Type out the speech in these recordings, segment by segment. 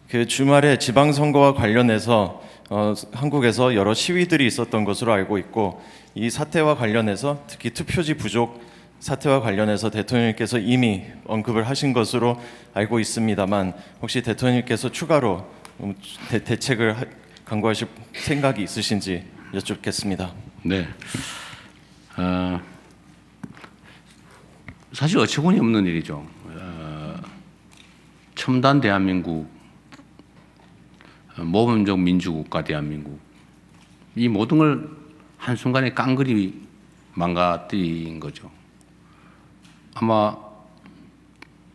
그 주말에 지방선거와 관련해서 한국에서 여러 시위들이 있었던 것으로 알고 있고, 이 사태와 관련해서 특히 투표지 부족 사태와 관련해서 대통령님께서 이미 언급을 하신 것으로 알고 있습니다만, 혹시 대통령님께서 추가로 대책을 강구하실 생각이 있으신지 여쭙겠습니다. 네. 사실 어처구니 없는 일이죠. 첨단 대한민국, 모범적 민주국가 대한민국, 이 모든 걸 한순간에 깡그리 망가뜨린 거죠. 아마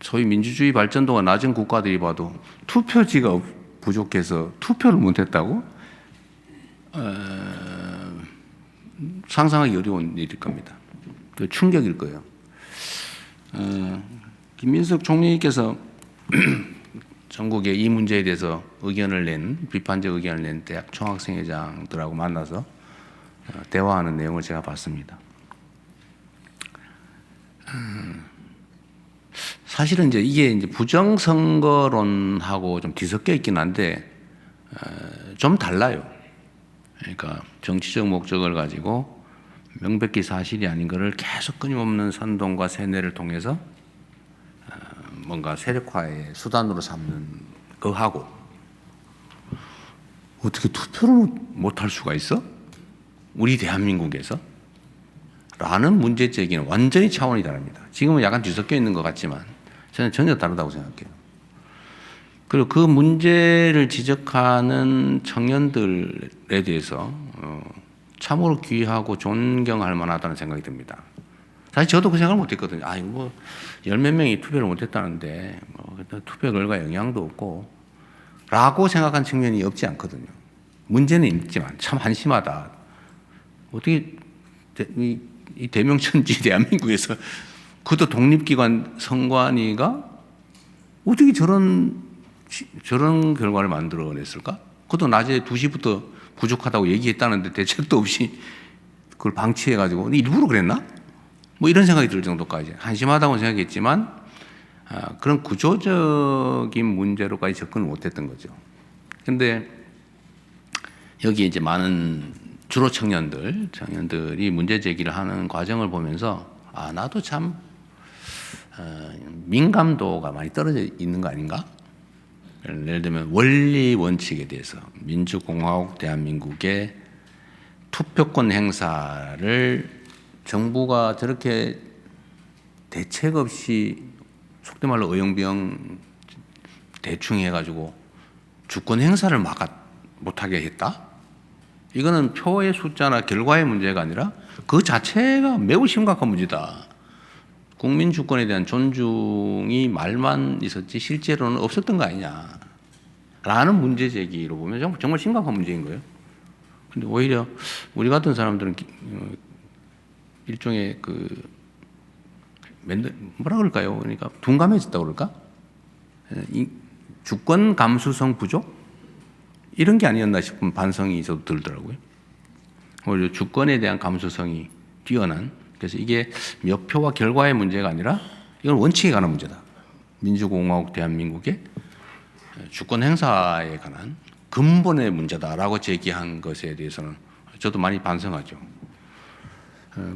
소위 민주주의 발전도가 낮은 국가들이 봐도 투표지가 부족해서 투표를 못했다고? 상상하기 어려운 일일 겁니다. 충격일 거예요. 김민석 총리께서 전국에 이 문제에 대해서 비판적 의견을 낸 대학 총학생회장들하고 만나서 대화하는 내용을 제가 봤습니다. 사실은 이게 부정선거론하고 좀 뒤섞여 있긴 한데 좀 달라요. 그러니까 정치적 목적을 가지고 명백히 사실이 아닌 것을 계속 끊임없는 선동과 세뇌를 통해서 뭔가 세력화의 수단으로 삼는 거하고, 어떻게 투표를 못할 수가 있어? 우리 대한민국에서? 라는 문제 제기는 완전히 차원이 다릅니다. 지금은 약간 뒤섞여 있는 것 같지만 저는 전혀 다르다고 생각해요. 그리고 그 문제를 지적하는 청년들에 대해서 참으로 귀하고 존경할 만하다는 생각이 듭니다. 사실 저도 그 생각을 못했거든요. 이거 열 몇 명이 투표를 못했다는데 투표 결과에 영향도 없고 라고 생각한 측면이 없지 않거든요. 문제는 있지만 참 한심하다. 어떻게 이 대명천지 대한민국에서 그것도 독립기관 선관위가 어떻게 저런 결과를 만들어냈을까? 그것도 낮에 2시부터 부족하다고 얘기했다는데 대책도 없이 그걸 방치해가지고 일부러 그랬나? 이런 생각이 들 정도까지 한심하다고 생각했지만 그런 구조적인 문제로까지 접근을 못했던 거죠. 그런데 여기 많은 주로 청년들이 문제 제기를 하는 과정을 보면서 나도 참 민감도가 많이 떨어져 있는 거 아닌가? 예를 들면 원리 원칙에 대해서 민주공화국 대한민국의 투표권 행사를 정부가 저렇게 대책 없이 속된 말로 어영부영 대충 해가지고 주권 행사를 못하게 했다? 이거는 표의 숫자나 결과의 문제가 아니라 그 자체가 매우 심각한 문제다. 국민 주권에 대한 존중이 말만 있었지 실제로는 없었던 거 아니냐 라는 문제 제기로 보면 정말 심각한 문제인 거예요. 근데 오히려 우리 같은 사람들은 일종의 뭐라 그럴까요? 그러니까 둔감해졌다고 그럴까? 주권 감수성 부족? 이런 게 아니었나 싶은 반성이 저도 들더라고요. 오히려 주권에 대한 감수성이 뛰어난, 그래서 이게 몇 표와 결과의 문제가 아니라 이건 원칙에 관한 문제다. 민주공화국 대한민국의 주권 행사에 관한 근본의 문제다라고 제기한 것에 대해서는 저도 많이 반성하죠.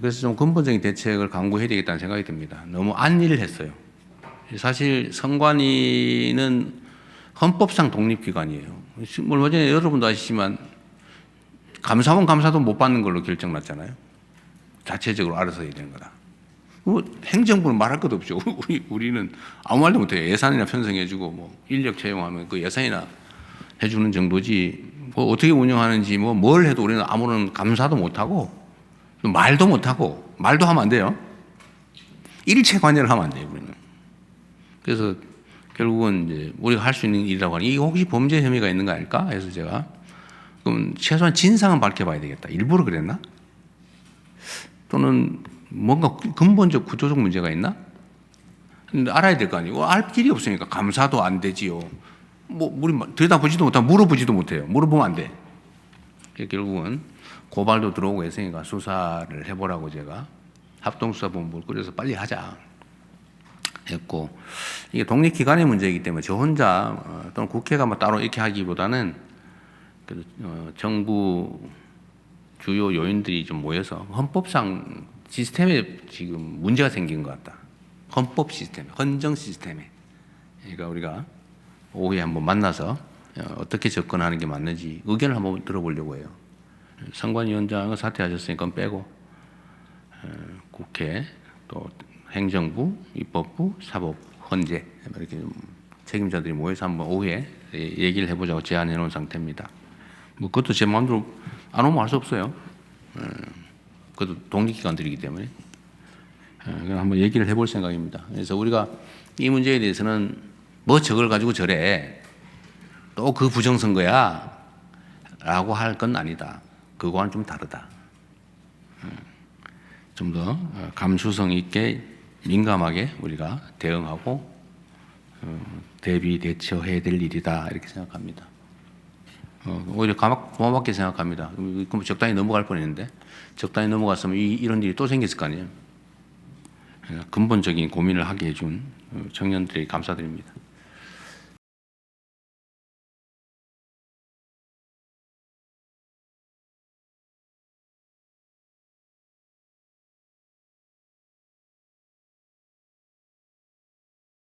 그래서 좀 근본적인 대책을 강구해야 되겠다는 생각이 듭니다. 너무 안일했어요. 사실 선관위는 헌법상 독립기관이에요. 얼마 전에 여러분도 아시지만 감사원 감사도 못 받는 걸로 결정났잖아요. 자체적으로 알아서 해야 되는 거다. 행정부는 말할 것도 없죠. 우리는 아무 말도 못해요. 예산이나 편성해주고 인력 채용하면 그 예산이나 해주는 정도지 어떻게 운영하는지 뭘 해도 우리는 아무런 감사도 못하고 말도 못하고 말도 하면 안 돼요. 일체 관여를 하면 안 돼요. 우리는. 그래서 결국은 우리가 할 수 있는 일이라고 하니 이게 혹시 범죄 혐의가 있는 거 아닐까 해서 제가 그럼 최소한 진상은 밝혀봐야 되겠다. 일부러 그랬나? 또는 뭔가 근본적 구조적 문제가 있나? 근데 알아야 될 거 아니에요. 알 길이 없으니까 감사도 안 되지요. 우리 들여다보지도 못하고 물어보지도 못해요. 물어보면 안 돼. 결국은 고발도 들어오고 했으니까 수사를 해보라고 제가 합동수사본부를 꾸려서 빨리 하자. 했고 이게 독립기관의 문제이기 때문에 저 혼자 또는 국회가 뭐 따로 이렇게 하기보다는 그래도 정부 주요 요인들이 좀 모여서 헌법상 시스템에 지금 문제가 생긴 것 같다. 헌법 시스템, 헌정 시스템에. 그러니까 우리가 오후에 한번 만나서 어떻게 접근하는 게 맞는지 의견을 한번 들어보려고 해요. 선관위원장은 사퇴하셨으니까 빼고 국회 또 행정부, 입법부, 사법, 헌재 이렇게 좀 책임자들이 모여서 한번 오후에 얘기를 해보자고 제안해 놓은 상태입니다. 뭐 그것도 제 마음대로 안 오면 할 수 없어요. 그것도 독립기관들이기 때문에 그냥 한번 얘기를 해볼 생각입니다. 그래서 우리가 이 문제에 대해서는 뭐 저걸 가지고 저래 또 그 부정선거야 라고 할 건 아니다. 그거와는 좀 다르다. 좀 더 감수성 있게 민감하게 우리가 대응하고 대비 대처해야 될 일이다 이렇게 생각합니다. 오히려 고맙게 생각합니다. 그럼 적당히 넘어갈 뻔했는데 적당히 넘어갔으면 이런 일이 또 생겼을 거 아니에요. 근본적인 고민을 하게 해준 청년들에게 감사드립니다.